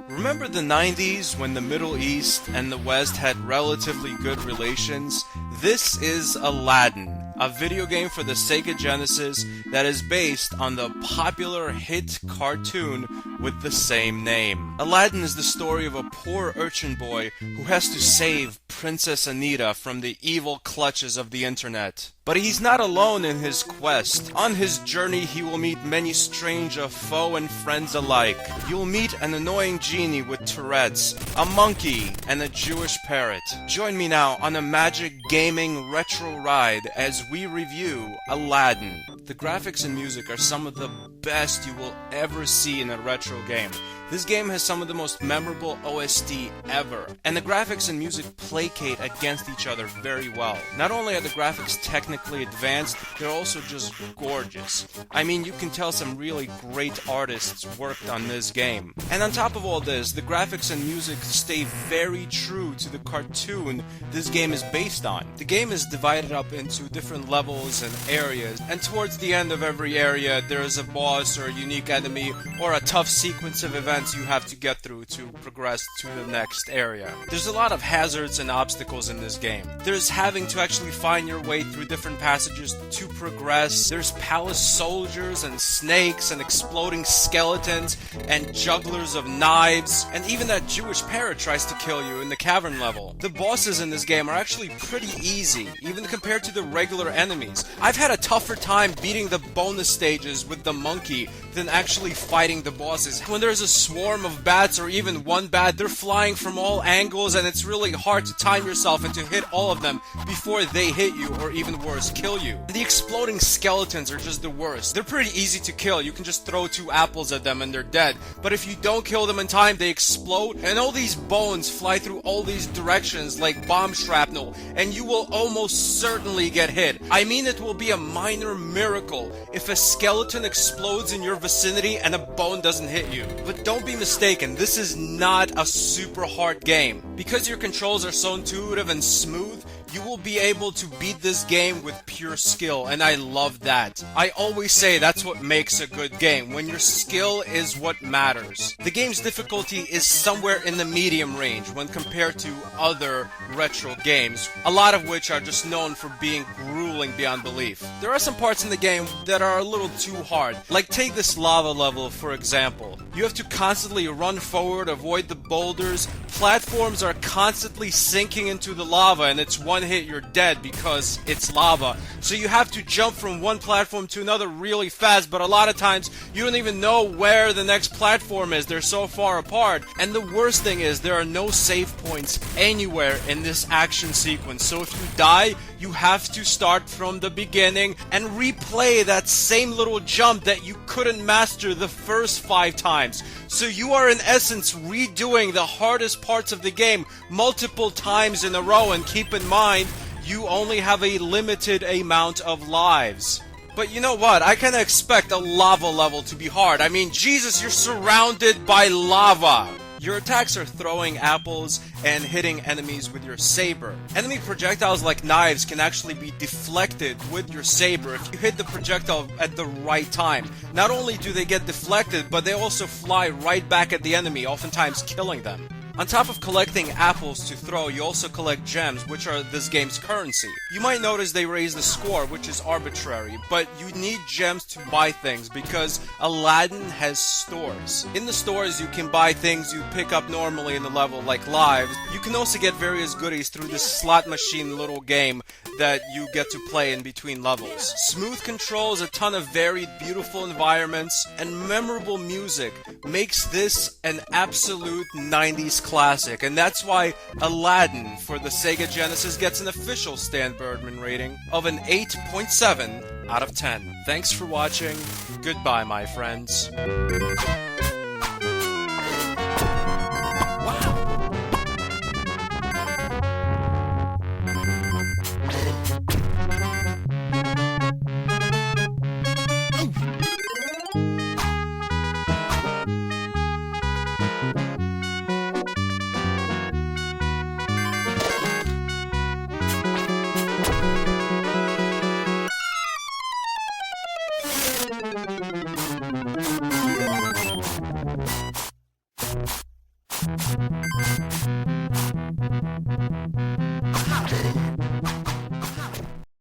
Remember the 90s when the Middle East and the West had relatively good relations? This is Aladdin, a video game for the Sega Genesis that is based on the popular hit cartoon with the same name. Aladdin is the story of a poor urchin boy who has to save Princess Anita from the evil clutches of the internet. But he's not alone in his quest. On his journey, he will meet many strange foe and friends alike. You'll meet an annoying genie with Tourette's, a monkey, and a Jewish parrot. Join me now on a magic gaming retro ride as we review Aladdin. The graphics and music are some of the best you will ever see in a retro game. This game has some of the most memorable OST ever, and the graphics and music placate against each other very well. Not only are the graphics technically advanced, they're also just gorgeous. I mean, you can tell some really great artists worked on this game. And on top of all this, the graphics and music stay very true to the cartoon this game is based on. The game is divided up into different levels and areas, and towards the end of every area, there is a boss or a unique enemy or a tough sequence of events you have to get through to progress to the next area. There's a lot of hazards and obstacles in this game. There's having to actually find your way through different passages to progress. There's palace soldiers and snakes and exploding skeletons and jugglers of knives, and even that Jewish parrot tries to kill you in the cavern level. The bosses in this game are actually pretty easy, even compared to the regular enemies. I've had a tougher time beating the bonus stages with the monkey than actually fighting the bosses. When there's a swarm of bats or even one bat, they're flying from all angles and it's really hard to time yourself and to hit all of them before they hit you or even worse, kill you. The exploding skeletons are just the worst. They're pretty easy to kill. You can just throw 2 apples at them and they're dead. But if you don't kill them in time, they explode and all these bones fly through all these directions like bomb shrapnel and you will almost certainly get hit. I mean, it will be a minor miracle if a skeleton explodes in your vicinity and a bone doesn't hit you. But don't be mistaken, this is not a super hard game. Because your controls are so intuitive and smooth, you will be able to beat this game with pure skill, and I love that. I always say that's what makes a good game, when your skill is what matters. The game's difficulty is somewhere in the medium range when compared to other retro games, a lot of which are just known for being grueling beyond belief. There are some parts in the game that are a little too hard, like take this lava level for example. You have to constantly run forward, avoid the boulders, platforms are constantly sinking into the lava and it's one hit you're dead because it's lava. So you have to jump from one platform to another really fast, but a lot of times you don't even know where the next platform is. They're so far apart. And the worst thing is there are no save points anywhere in this action sequence. So if you die, you have to start from the beginning and replay that same little jump that you couldn't master the first 5 times. So you are in essence redoing the hardest parts of the game multiple times in a row, and keep in mind, you only have a limited amount of lives. But you know what? I kinda expect a lava level to be hard. I mean, Jesus, you're surrounded by lava! Your attacks are throwing apples and hitting enemies with your saber. Enemy projectiles like knives can actually be deflected with your saber if you hit the projectile at the right time. Not only do they get deflected, but they also fly right back at the enemy, oftentimes killing them. On top of collecting apples to throw, you also collect gems, which are this game's currency. You might notice they raise the score, which is arbitrary, but you need gems to buy things because Aladdin has stores. In the stores, you can buy things you pick up normally in the level, like lives. You can also get various goodies through this slot machine little game that you get to play in between levels. Smooth controls, a ton of varied, beautiful environments, and memorable music makes this an absolute 90s classic, and that's why Aladdin for the Sega Genesis gets an official stanburdman rating of an 8.7 out of 10. Thanks for watching. Goodbye, my friends.